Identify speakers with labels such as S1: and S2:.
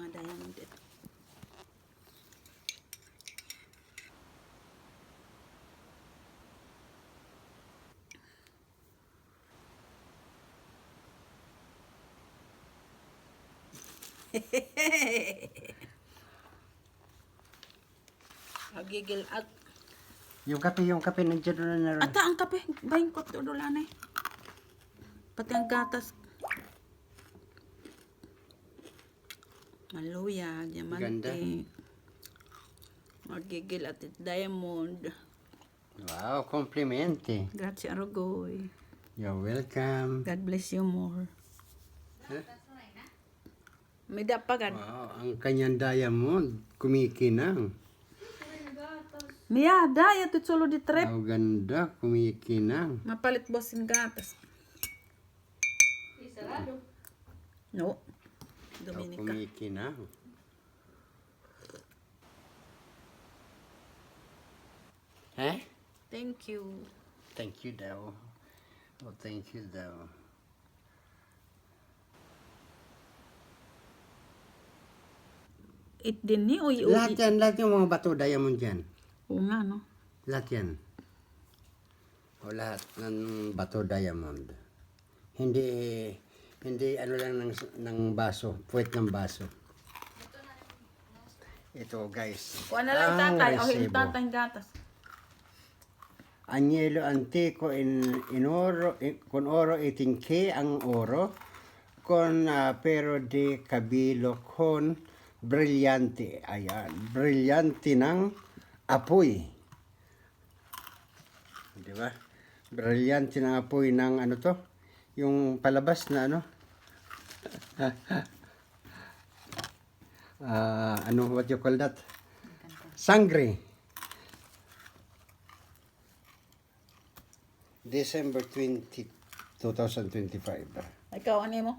S1: mga diamond ito. Agigil at
S2: Yung kape nandiyan na rin.
S1: ata ang kape, bayin ko to dolan eh. Pati ang gatas. Maluya, diamante.
S2: Ganda.
S1: Magigil at diamond.
S2: Wow, komplimenti.
S1: Grazie Arogoy.
S2: You're welcome.
S1: God bless you more.
S2: Huh?
S1: May dapagan.
S2: Wow, ang kanyang diamond, kumikinang.
S1: Mia, daya to solo di trip.
S2: Ang ganda, kumikinang.
S1: Mapalit boss yung gatas. No. Dominica.
S2: Kumikinang. Eh?
S1: Thank you.
S2: Thank you daw. Oh, thank you daw.
S1: It din ni uy uy.
S2: Lahat yung mga bato diamond dyan.
S1: Oo nga no.
S2: Lahat yan. O lahat ng bato diamond. Hindi ano lang ng baso, puwet ng baso. Ito guys.
S1: Kuha na lang
S2: ang
S1: tatay. O
S2: resibo.
S1: yung tatay yung gatas.
S2: Agnello antico in oro, con oro 18K ang oro, con pero di kabilo con brillante. Ayan, brillante ng apoy. Di ba? Brillante ng apoy ng ano to? Yung palabas na ano? Ano, what you call that? Sangre. December 20, 2025.
S1: Ikaw ano mo?